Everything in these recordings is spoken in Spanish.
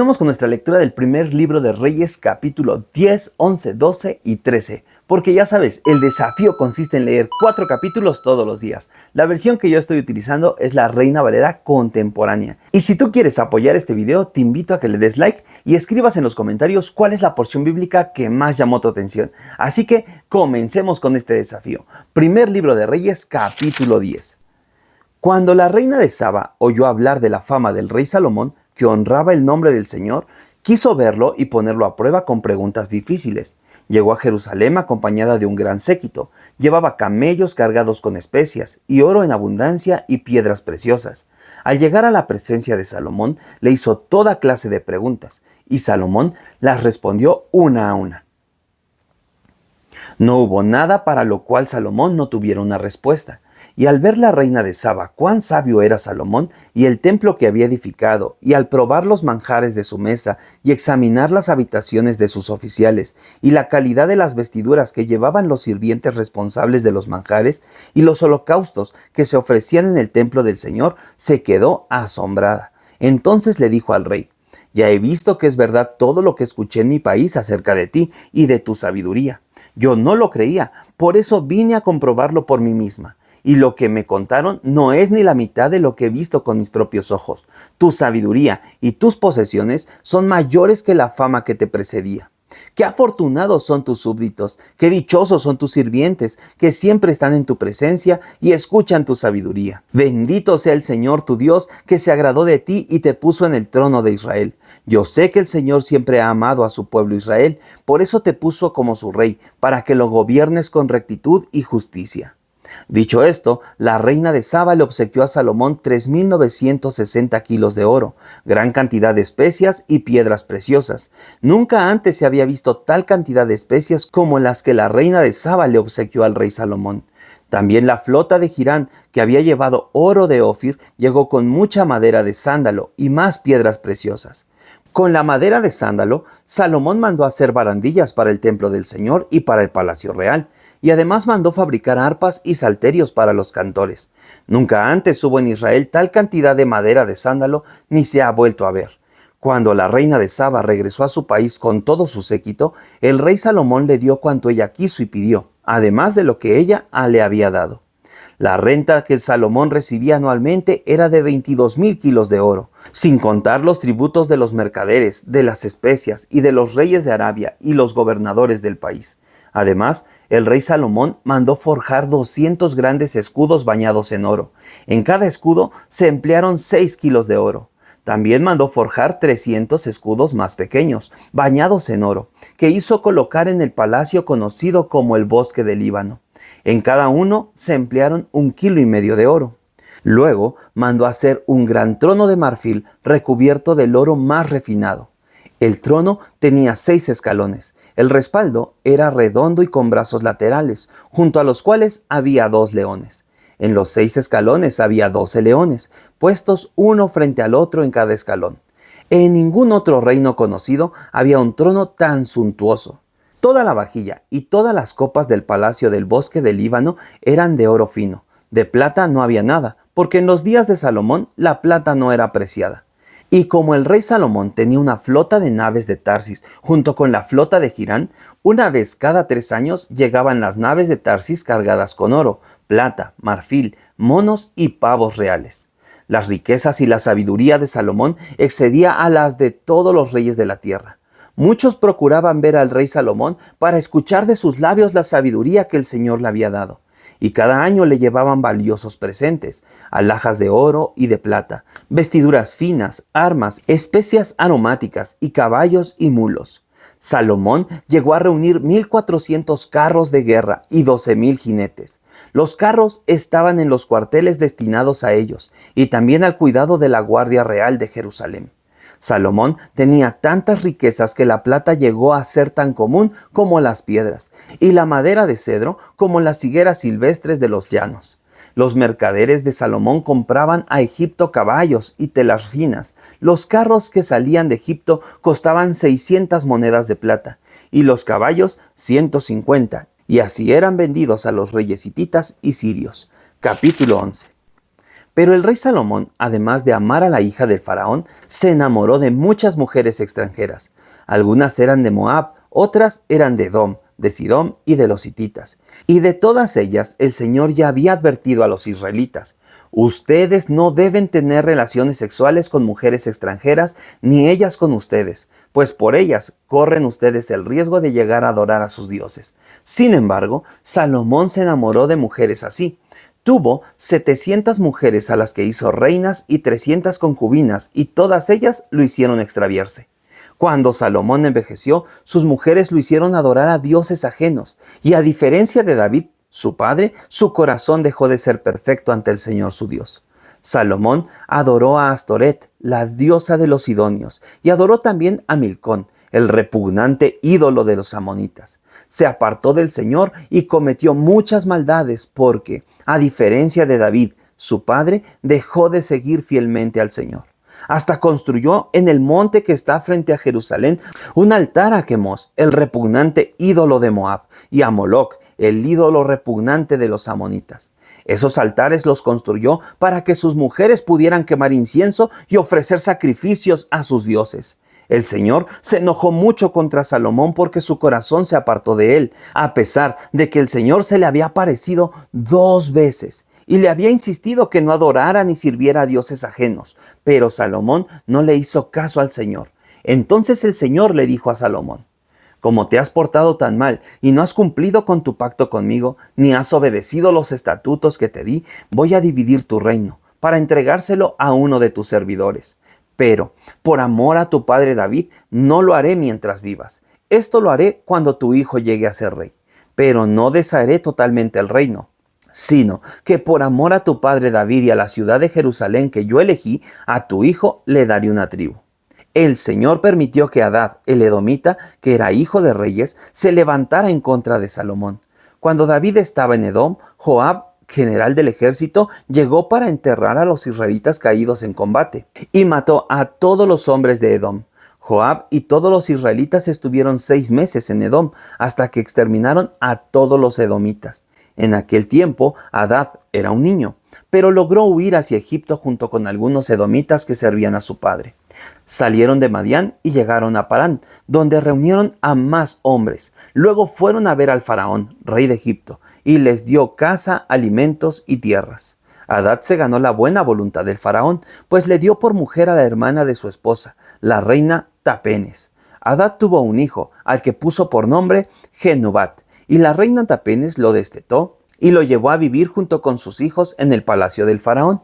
Vamos con nuestra lectura del primer libro de Reyes, capítulo 10, 11, 12 y 13. Porque ya sabes, el desafío consiste en leer 4 capítulos todos los días. La versión que yo estoy utilizando es la Reina Valera contemporánea. Y si tú quieres apoyar este video, te invito a que le des like y escribas en los comentarios cuál es la porción bíblica que más llamó tu atención. Así que comencemos con este desafío. Primer libro de Reyes, capítulo 10. Cuando la reina de Saba oyó hablar de la fama del rey Salomón, que honraba el nombre del Señor, quiso verlo y ponerlo a prueba con preguntas difíciles. Llegó a Jerusalén acompañada de un gran séquito. Llevaba camellos cargados con especias, y oro en abundancia y piedras preciosas. Al llegar a la presencia de Salomón, le hizo toda clase de preguntas, y Salomón las respondió una a una. No hubo nada para lo cual Salomón no tuviera una respuesta. Y al ver la reina de Saba cuán sabio era Salomón y el templo que había edificado, y al probar los manjares de su mesa y examinar las habitaciones de sus oficiales, y la calidad de las vestiduras que llevaban los sirvientes responsables de los manjares, y los holocaustos que se ofrecían en el templo del Señor, se quedó asombrada. Entonces le dijo al rey: ya he visto que es verdad todo lo que escuché en mi país acerca de ti y de tu sabiduría. Yo no lo creía, por eso vine a comprobarlo por mí misma. Y lo que me contaron no es ni la mitad de lo que he visto con mis propios ojos. Tu sabiduría y tus posesiones son mayores que la fama que te precedía. Qué afortunados son tus súbditos, qué dichosos son tus sirvientes, que siempre están en tu presencia y escuchan tu sabiduría. Bendito sea el Señor tu Dios, que se agradó de ti y te puso en el trono de Israel. Yo sé que el Señor siempre ha amado a su pueblo Israel, por eso te puso como su rey, para que lo gobiernes con rectitud y justicia. Dicho esto, la reina de Saba le obsequió a Salomón 3,960 kilos de oro, gran cantidad de especias y piedras preciosas. Nunca antes se había visto tal cantidad de especias como las que la reina de Saba le obsequió al rey Salomón. También la flota de Hirán, que había llevado oro de Ofir, llegó con mucha madera de sándalo y más piedras preciosas. Con la madera de sándalo, Salomón mandó hacer barandillas para el templo del Señor y para el palacio real, y además mandó fabricar arpas y salterios para los cantores. Nunca antes hubo en Israel tal cantidad de madera de sándalo, ni se ha vuelto a ver. Cuando la reina de Saba regresó a su país con todo su séquito, el rey Salomón le dio cuanto ella quiso y pidió, además de lo que ella le había dado. La renta que el Salomón recibía anualmente era de 22,000 kilos de oro, sin contar los tributos de los mercaderes, de las especias y de los reyes de Arabia y los gobernadores del país. Además, el rey Salomón mandó forjar 200 grandes escudos bañados en oro. En cada escudo se emplearon 6 kilos de oro. También mandó forjar 300 escudos más pequeños, bañados en oro, que hizo colocar en el palacio conocido como el Bosque del Líbano. En cada uno se emplearon 1,5 kilos de oro. Luego mandó hacer un gran trono de marfil recubierto del oro más refinado. El trono tenía 6 escalones. El respaldo era redondo y con brazos laterales, junto a los cuales había 2 leones. En los 6 escalones había 12 leones, puestos uno frente al otro en cada escalón. En ningún otro reino conocido había un trono tan suntuoso. Toda la vajilla y todas las copas del palacio del Bosque del Líbano eran de oro fino. De plata no había nada, porque en los días de Salomón la plata no era apreciada. Y como el rey Salomón tenía una flota de naves de Tarsis junto con la flota de Hirán, una vez cada 3 años llegaban las naves de Tarsis cargadas con oro, plata, marfil, monos y pavos reales. Las riquezas y la sabiduría de Salomón excedía a las de todos los reyes de la tierra. Muchos procuraban ver al rey Salomón para escuchar de sus labios la sabiduría que el Señor le había dado. Y cada año le llevaban valiosos presentes, alhajas de oro y de plata, vestiduras finas, armas, especias aromáticas y caballos y mulos. Salomón llegó a reunir 1,400 carros de guerra y 12,000 jinetes. Los carros estaban en los cuarteles destinados a ellos y también al cuidado de la Guardia Real de Jerusalén. Salomón tenía tantas riquezas que la plata llegó a ser tan común como las piedras, y la madera de cedro como las higueras silvestres de los llanos. Los mercaderes de Salomón compraban a Egipto caballos y telas finas. Los carros que salían de Egipto costaban 600 monedas de plata, y los caballos 150, y así eran vendidos a los reyes hititas y sirios. Capítulo 11. Pero el rey Salomón, además de amar a la hija del faraón, se enamoró de muchas mujeres extranjeras. Algunas eran de Moab, otras eran de Edom, de Sidón y de los hititas. Y de todas ellas el Señor ya había advertido a los israelitas: ustedes no deben tener relaciones sexuales con mujeres extranjeras, ni ellas con ustedes, pues por ellas corren ustedes el riesgo de llegar a adorar a sus dioses. Sin embargo, Salomón se enamoró de mujeres así. Tuvo 700 mujeres a las que hizo reinas y 300 concubinas, y todas ellas lo hicieron extraviarse. Cuando Salomón envejeció, sus mujeres lo hicieron adorar a dioses ajenos, y a diferencia de David, su padre, su corazón dejó de ser perfecto ante el Señor su Dios. Salomón adoró a Astoret, la diosa de los sidonios, y adoró también a Milcón, el repugnante ídolo de los amonitas. Se apartó del Señor y cometió muchas maldades porque, a diferencia de David, su padre, dejó de seguir fielmente al Señor. Hasta construyó en el monte que está frente a Jerusalén un altar a Quemos, el repugnante ídolo de Moab, y a Moloc, el ídolo repugnante de los amonitas. Esos altares los construyó para que sus mujeres pudieran quemar incienso y ofrecer sacrificios a sus dioses. El Señor se enojó mucho contra Salomón porque su corazón se apartó de él, a pesar de que el Señor se le había aparecido 2 veces y le había insistido que no adorara ni sirviera a dioses ajenos. Pero Salomón no le hizo caso al Señor. Entonces el Señor le dijo a Salomón: como te has portado tan mal y no has cumplido con tu pacto conmigo, ni has obedecido los estatutos que te di, voy a dividir tu reino para entregárselo a uno de tus servidores. Pero, por amor a tu padre David, no lo haré mientras vivas. Esto lo haré cuando tu hijo llegue a ser rey. Pero no desharé totalmente el reino, sino que por amor a tu padre David y a la ciudad de Jerusalén que yo elegí, a tu hijo le daré una tribu. El Señor permitió que Hadad, el edomita, que era hijo de reyes, se levantara en contra de Salomón. Cuando David estaba en Edom, Joab, general del ejército, llegó para enterrar a los israelitas caídos en combate, y mató a todos los hombres de Edom. Joab y todos los israelitas estuvieron 6 meses en Edom, hasta que exterminaron a todos los edomitas. En aquel tiempo, Hadad era un niño, pero logró huir hacia Egipto junto con algunos edomitas que servían a su padre. Salieron de Madián y llegaron a Parán, donde reunieron a más hombres. Luego fueron a ver al faraón, rey de Egipto, y les dio casa, alimentos y tierras. Hadad se ganó la buena voluntad del faraón, pues le dio por mujer a la hermana de su esposa, la reina Tapenes. Hadad tuvo un hijo, al que puso por nombre Genubat, y la reina Tapenes lo destetó y lo llevó a vivir junto con sus hijos en el palacio del faraón.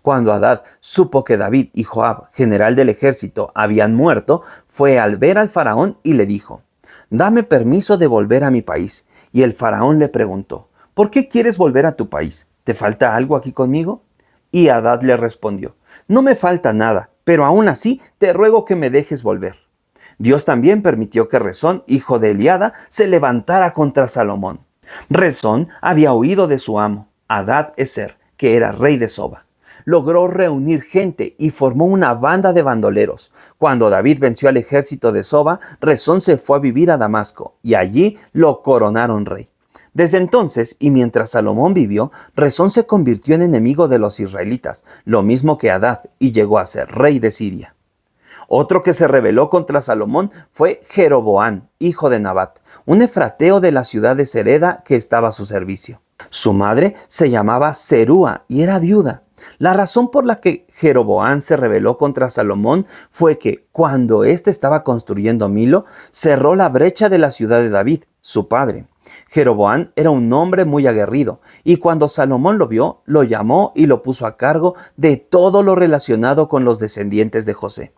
Cuando Hadad supo que David y Joab, general del ejército, habían muerto, fue al ver al faraón y le dijo: «Dame permiso de volver a mi país». Y el faraón le preguntó: «¿Por qué quieres volver a tu país? ¿Te falta algo aquí conmigo?». Y Hadad le respondió: «No me falta nada, pero aún así te ruego que me dejes volver». Dios también permitió que Rezón, hijo de Eliada, se levantara contra Salomón. Rezón había huido de su amo, Hadad-Ezer, que era rey de Soba. Logró reunir gente y formó una banda de bandoleros. Cuando David venció al ejército de Soba, Rezón se fue a vivir a Damasco y allí lo coronaron rey. Desde entonces, y mientras Salomón vivió, Rezón se convirtió en enemigo de los israelitas, lo mismo que Hadad, y llegó a ser rey de Siria. Otro que se rebeló contra Salomón fue Jeroboán, hijo de Nabat, un efrateo de la ciudad de Sereda que estaba a su servicio. Su madre se llamaba Serúa y era viuda. La razón por la que Jeroboán se rebeló contra Salomón fue que, cuando éste estaba construyendo Milo, cerró la brecha de la ciudad de David, su padre. Jeroboán era un hombre muy aguerrido, y cuando Salomón lo vio, lo llamó y lo puso a cargo de todo lo relacionado con los descendientes de José.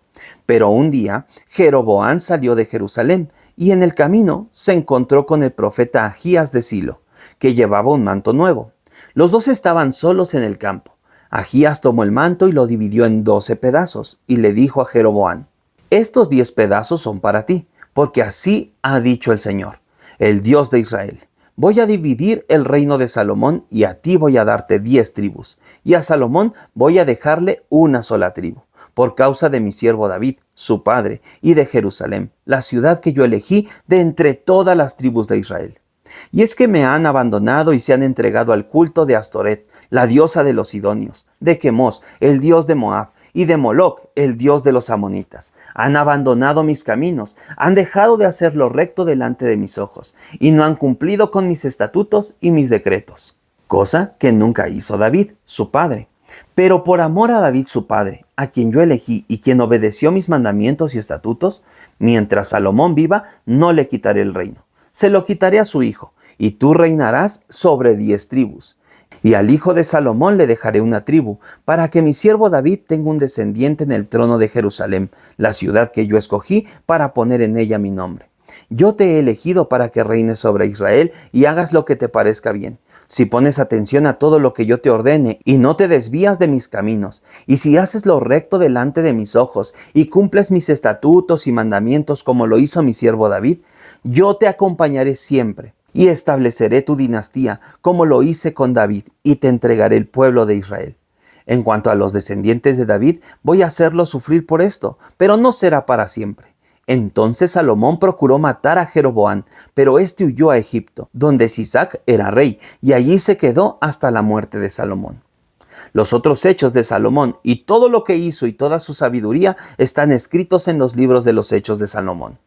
Pero un día, Jeroboán salió de Jerusalén, y en el camino se encontró con el profeta Ahías de Silo, que llevaba un manto nuevo. Los dos estaban solos en el campo. Ahías tomó el manto y lo dividió en 12 pedazos, y le dijo a Jeroboán: «Estos 10 pedazos son para ti, porque así ha dicho el Señor, el Dios de Israel. Voy a dividir el reino de Salomón, y a ti voy a darte 10 tribus, y a Salomón voy a dejarle una sola tribu, por causa de mi siervo David, su padre, y de Jerusalén, la ciudad que yo elegí de entre todas las tribus de Israel». Y es que me han abandonado y se han entregado al culto de Astoret, la diosa de los sidonios, de Quemos, el dios de Moab, y de Moloc, el dios de los amonitas. Han abandonado mis caminos, han dejado de hacer lo recto delante de mis ojos, y no han cumplido con mis estatutos y mis decretos. Cosa que nunca hizo David, su padre. Pero por amor a David su padre, a quien yo elegí y quien obedeció mis mandamientos y estatutos, mientras Salomón viva, no le quitaré el reino. Se lo quitaré a su hijo, y tú reinarás sobre 10 tribus. Y al hijo de Salomón le dejaré una tribu, para que mi siervo David tenga un descendiente en el trono de Jerusalén, la ciudad que yo escogí para poner en ella mi nombre. Yo te he elegido para que reines sobre Israel y hagas lo que te parezca bien. Si pones atención a todo lo que yo te ordene y no te desvías de mis caminos, y si haces lo recto delante de mis ojos y cumples mis estatutos y mandamientos como lo hizo mi siervo David, yo te acompañaré siempre y estableceré tu dinastía como lo hice con David y te entregaré el pueblo de Israel. En cuanto a los descendientes de David, voy a hacerlos sufrir por esto, pero no será para siempre. Entonces Salomón procuró matar a Jeroboam, pero éste huyó a Egipto, donde Sisac era rey, y allí se quedó hasta la muerte de Salomón. Los otros hechos de Salomón y todo lo que hizo y toda su sabiduría están escritos en los libros de los hechos de Salomón.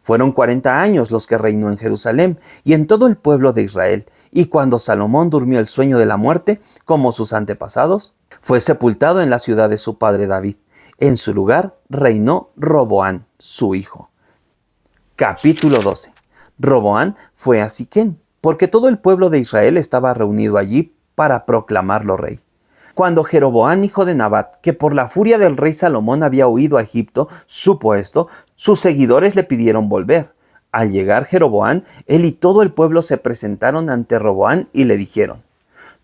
Fueron 40 años los que reinó en Jerusalén y en todo el pueblo de Israel, y cuando Salomón durmió el sueño de la muerte, como sus antepasados, fue sepultado en la ciudad de su padre David. En su lugar reinó Roboam, su hijo. Capítulo 12. Roboam fue a Siquem, porque todo el pueblo de Israel estaba reunido allí para proclamarlo rey. Cuando Jeroboam, hijo de Nabat, que por la furia del rey Salomón había huido a Egipto, supo esto, sus seguidores le pidieron volver. Al llegar Jeroboam, él y todo el pueblo se presentaron ante Roboam y le dijeron: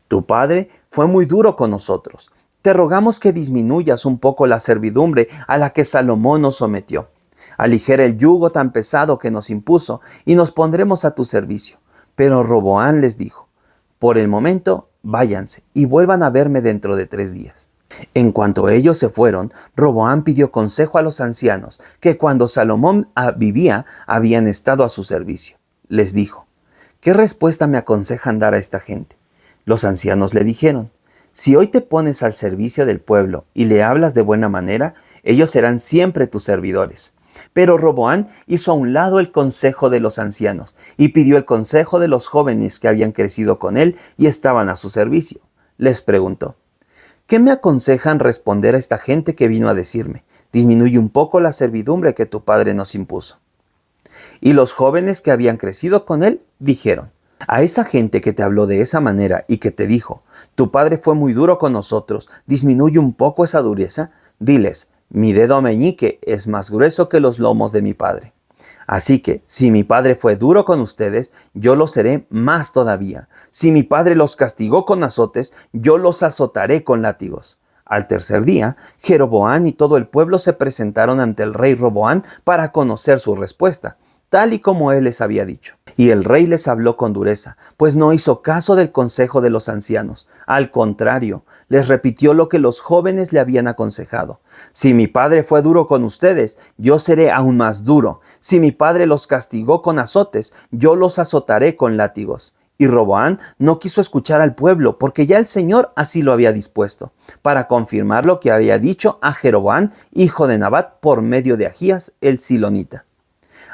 Tu padre fue muy duro con nosotros. Te rogamos que disminuyas un poco la servidumbre a la que Salomón nos sometió. Aligera el yugo tan pesado que nos impuso y nos pondremos a tu servicio. Pero Roboam les dijo: Por el momento, váyanse y vuelvan a verme dentro de 3 días. En cuanto ellos se fueron, Roboam pidió consejo a los ancianos, que cuando Salomón vivía habían estado a su servicio. Les dijo: ¿Qué respuesta me aconsejan dar a esta gente? Los ancianos le dijeron: Si hoy te pones al servicio del pueblo y le hablas de buena manera, ellos serán siempre tus servidores. Pero Roboam hizo a un lado el consejo de los ancianos y pidió el consejo de los jóvenes que habían crecido con él y estaban a su servicio. Les preguntó: ¿Qué me aconsejan responder a esta gente que vino a decirme: disminuye un poco la servidumbre que tu padre nos impuso? Y los jóvenes que habían crecido con él dijeron: a esa gente que te habló de esa manera y que te dijo: tu padre fue muy duro con nosotros, disminuye un poco esa dureza, diles: mi dedo meñique es más grueso que los lomos de mi padre. Así que, si mi padre fue duro con ustedes, yo lo seré más todavía. Si mi padre los castigó con azotes, yo los azotaré con látigos. Al tercer día, Jeroboam y todo el pueblo se presentaron ante el rey Roboam para conocer su respuesta, tal y como él les había dicho. Y el rey les habló con dureza, pues no hizo caso del consejo de los ancianos. Al contrario, les repitió lo que los jóvenes le habían aconsejado. Si mi padre fue duro con ustedes, yo seré aún más duro. Si mi padre los castigó con azotes, yo los azotaré con látigos. Y Roboam no quiso escuchar al pueblo, porque ya el Señor así lo había dispuesto, para confirmar lo que había dicho a Jeroboam, hijo de Nabat, por medio de Ahías el silonita.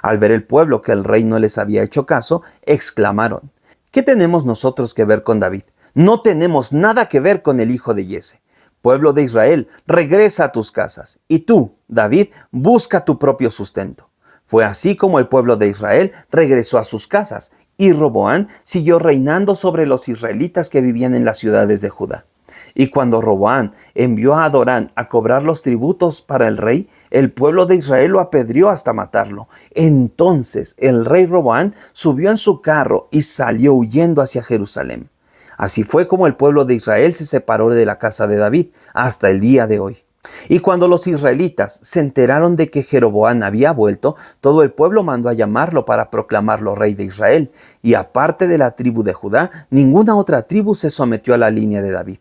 Al ver el pueblo que el rey no les había hecho caso, exclamaron: ¿qué tenemos nosotros que ver con David? No tenemos nada que ver con el hijo de Yese. Pueblo de Israel, regresa a tus casas. Y tú, David, busca tu propio sustento. Fue así como el pueblo de Israel regresó a sus casas, y Roboam siguió reinando sobre los israelitas que vivían en las ciudades de Judá. Y cuando Roboam envió a Adorán a cobrar los tributos para el rey, el pueblo de Israel lo apedreó hasta matarlo. Entonces el rey Roboam subió en su carro y salió huyendo hacia Jerusalén. Así fue como el pueblo de Israel se separó de la casa de David hasta el día de hoy. Y cuando los israelitas se enteraron de que Jeroboam había vuelto, todo el pueblo mandó a llamarlo para proclamarlo rey de Israel. Y aparte de la tribu de Judá, ninguna otra tribu se sometió a la línea de David.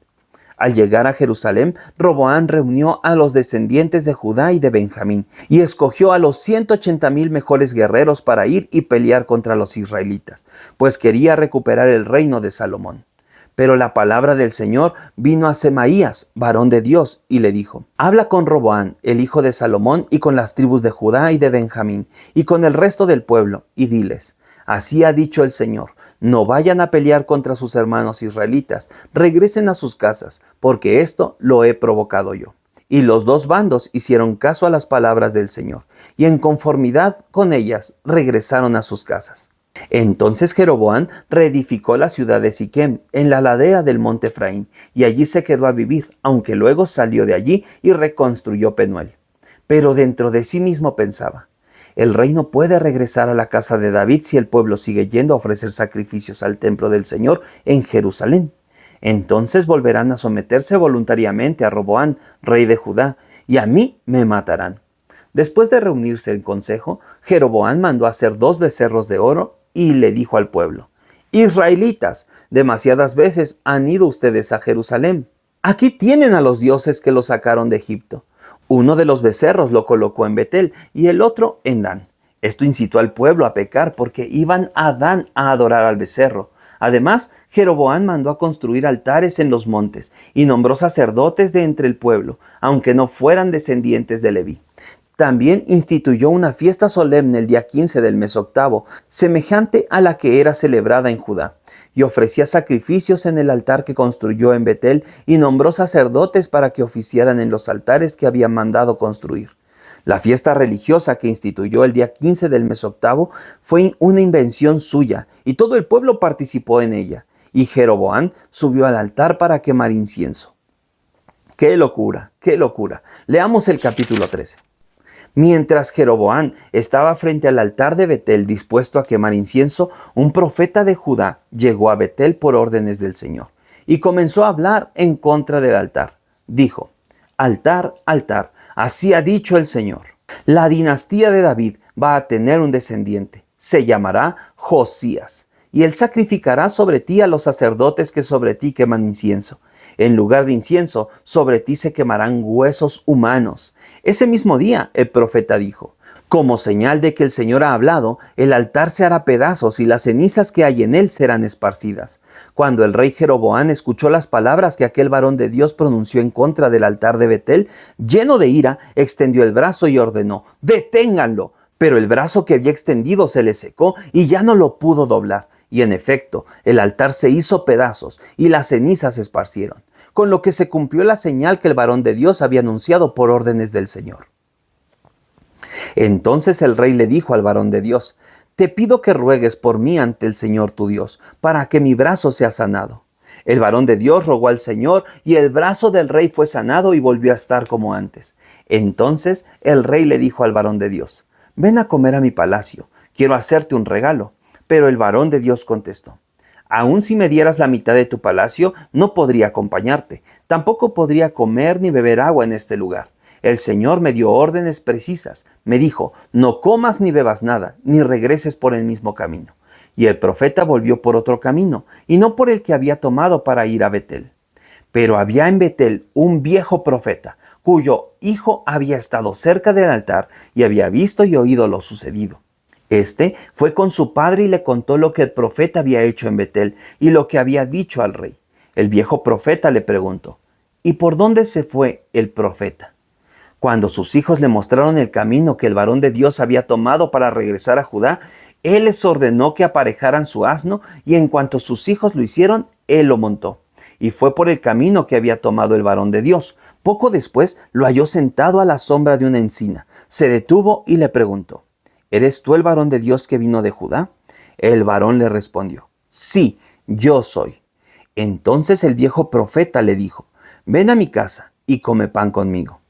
Al llegar a Jerusalén, Roboam reunió a los descendientes de Judá y de Benjamín, y escogió a los 180,000 mejores guerreros para ir y pelear contra los israelitas, pues quería recuperar el reino de Salomón. Pero la palabra del Señor vino a Semaías, varón de Dios, y le dijo: habla con Roboam, el hijo de Salomón, y con las tribus de Judá y de Benjamín, y con el resto del pueblo, y diles: así ha dicho el Señor, no vayan a pelear contra sus hermanos israelitas, regresen a sus casas, porque esto lo he provocado yo. Y los dos bandos hicieron caso a las palabras del Señor, y en conformidad con ellas regresaron a sus casas. Entonces Jeroboam reedificó la ciudad de Siquem en la ladera del monte Efraín, y allí se quedó a vivir, aunque luego salió de allí y reconstruyó Penuel. Pero dentro de sí mismo pensaba: el rey no puede regresar a la casa de David si el pueblo sigue yendo a ofrecer sacrificios al templo del Señor en Jerusalén. Entonces volverán a someterse voluntariamente a Roboam, rey de Judá, y a mí me matarán. Después de reunirse el consejo, Jeroboam mandó hacer 2 becerros de oro y le dijo al pueblo: israelitas, demasiadas veces han ido ustedes a Jerusalén. Aquí tienen a los dioses que los sacaron de Egipto. Uno de los becerros lo colocó en Betel y el otro en Dan. Esto incitó al pueblo a pecar porque iban a Dan a adorar al becerro. Además, Jeroboam mandó a construir altares en los montes y nombró sacerdotes de entre el pueblo, aunque no fueran descendientes de Leví. También instituyó una fiesta solemne el día 15 del mes octavo, semejante a la que era celebrada en Judá, y ofrecía sacrificios en el altar que construyó en Betel y nombró sacerdotes para que oficiaran en los altares que había mandado construir. La fiesta religiosa que instituyó el día 15 del mes octavo fue una invención suya, y todo el pueblo participó en ella, y Jeroboam subió al altar para quemar incienso. ¡Qué locura! ¡Qué locura! Leamos el capítulo 13. Mientras Jeroboam estaba frente al altar de Betel dispuesto a quemar incienso, un profeta de Judá llegó a Betel por órdenes del Señor y comenzó a hablar en contra del altar. Dijo: altar, altar, así ha dicho el Señor. La dinastía de David va a tener un descendiente, se llamará Josías, y él sacrificará sobre ti a los sacerdotes que sobre ti queman incienso. En lugar de incienso, sobre ti se quemarán huesos humanos. Ese mismo día, el profeta dijo: como señal de que el Señor ha hablado, el altar se hará pedazos y las cenizas que hay en él serán esparcidas. Cuando el rey Jeroboam escuchó las palabras que aquel varón de Dios pronunció en contra del altar de Betel, lleno de ira, extendió el brazo y ordenó: ¡deténganlo! Pero el brazo que había extendido se le secó y ya no lo pudo doblar. Y en efecto, el altar se hizo pedazos y las cenizas se esparcieron, con lo que se cumplió la señal que el varón de Dios había anunciado por órdenes del Señor. Entonces el rey le dijo al varón de Dios: te pido que ruegues por mí ante el Señor tu Dios, para que mi brazo sea sanado. El varón de Dios rogó al Señor, y el brazo del rey fue sanado y volvió a estar como antes. Entonces el rey le dijo al varón de Dios: ven a comer a mi palacio, quiero hacerte un regalo. Pero el varón de Dios contestó: aun si me dieras la mitad de tu palacio, no podría acompañarte. Tampoco podría comer ni beber agua en este lugar. El Señor me dio órdenes precisas. Me dijo: no comas ni bebas nada, ni regreses por el mismo camino. Y el profeta volvió por otro camino, y no por el que había tomado para ir a Betel. Pero había en Betel un viejo profeta, cuyo hijo había estado cerca del altar y había visto y oído lo sucedido. Este fue con su padre y le contó lo que el profeta había hecho en Betel y lo que había dicho al rey. El viejo profeta le preguntó: ¿y por dónde se fue el profeta? Cuando sus hijos le mostraron el camino que el varón de Dios había tomado para regresar a Judá, él les ordenó que aparejaran su asno, y en cuanto sus hijos lo hicieron, él lo montó. Y fue por el camino que había tomado el varón de Dios. Poco después lo halló sentado a la sombra de una encina. Se detuvo y le preguntó: ¿eres tú el varón de Dios que vino de Judá? El varón le respondió: sí, yo soy. Entonces el viejo profeta le dijo: ven a mi casa y come pan conmigo.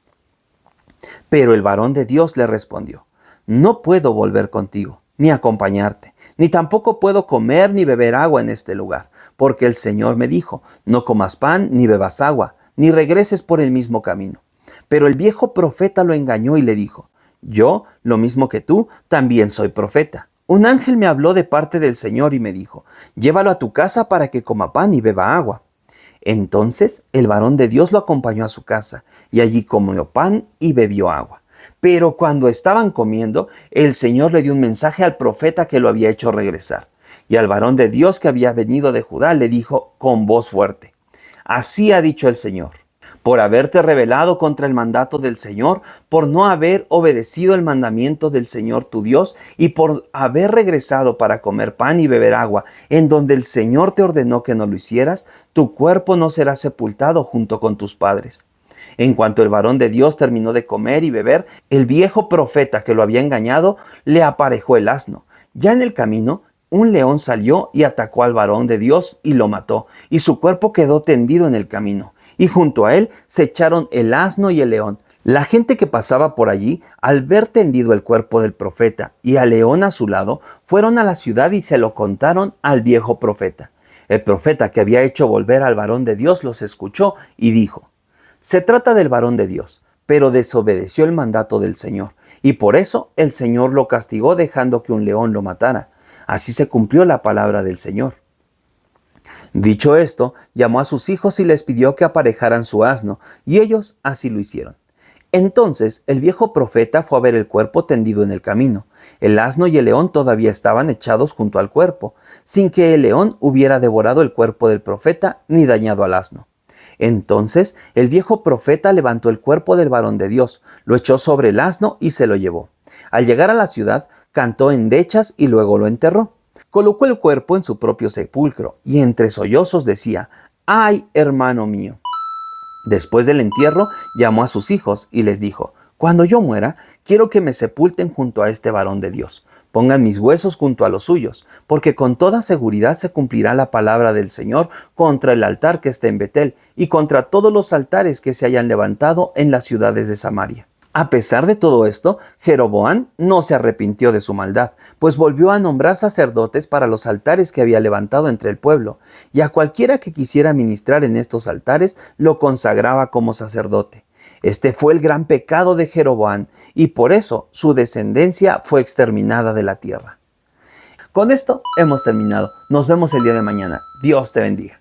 Pero el varón de Dios le respondió: no puedo volver contigo, ni acompañarte, ni tampoco puedo comer ni beber agua en este lugar, porque el Señor me dijo: no comas pan ni bebas agua, ni regreses por el mismo camino. Pero el viejo profeta lo engañó y le dijo: yo, lo mismo que tú, también soy profeta. Un ángel me habló de parte del Señor y me dijo: llévalo a tu casa para que coma pan y beba agua. Entonces el varón de Dios lo acompañó a su casa, y allí comió pan y bebió agua. Pero cuando estaban comiendo, el Señor le dio un mensaje al profeta que lo había hecho regresar. Y al varón de Dios que había venido de Judá le dijo con voz fuerte: Así ha dicho el Señor: por haberte rebelado contra el mandato del Señor, por no haber obedecido el mandamiento del Señor tu Dios, y por haber regresado para comer pan y beber agua, en donde el Señor te ordenó que no lo hicieras, tu cuerpo no será sepultado junto con tus padres. En cuanto el varón de Dios terminó de comer y beber, el viejo profeta que lo había engañado le aparejó el asno. Ya en el camino, un león salió y atacó al varón de Dios y lo mató, y su cuerpo quedó tendido en el camino. Y junto a él se echaron el asno y el león. La gente que pasaba por allí, al ver tendido el cuerpo del profeta y al león a su lado, fueron a la ciudad y se lo contaron al viejo profeta. El profeta que había hecho volver al varón de Dios los escuchó y dijo: Se trata del varón de Dios, pero desobedeció el mandato del Señor, y por eso el Señor lo castigó dejando que un león lo matara. Así se cumplió la palabra del Señor. Dicho esto, llamó a sus hijos y les pidió que aparejaran su asno, y ellos así lo hicieron. Entonces el viejo profeta fue a ver el cuerpo tendido en el camino. El asno y el león todavía estaban echados junto al cuerpo, sin que el león hubiera devorado el cuerpo del profeta ni dañado al asno. Entonces el viejo profeta levantó el cuerpo del varón de Dios, lo echó sobre el asno y se lo llevó. Al llegar a la ciudad, cantó endechas y luego lo enterró. Colocó el cuerpo en su propio sepulcro y entre sollozos decía: ¡Ay, hermano mío! Después del entierro, llamó a sus hijos y les dijo: Cuando yo muera, quiero que me sepulten junto a este varón de Dios. Pongan mis huesos junto a los suyos, porque con toda seguridad se cumplirá la palabra del Señor contra el altar que está en Betel y contra todos los altares que se hayan levantado en las ciudades de Samaria. A pesar de todo esto, Jeroboam no se arrepintió de su maldad, pues volvió a nombrar sacerdotes para los altares que había levantado entre el pueblo, y a cualquiera que quisiera ministrar en estos altares lo consagraba como sacerdote. Este fue el gran pecado de Jeroboam, y por eso su descendencia fue exterminada de la tierra. Con esto hemos terminado. Nos vemos el día de mañana. Dios te bendiga.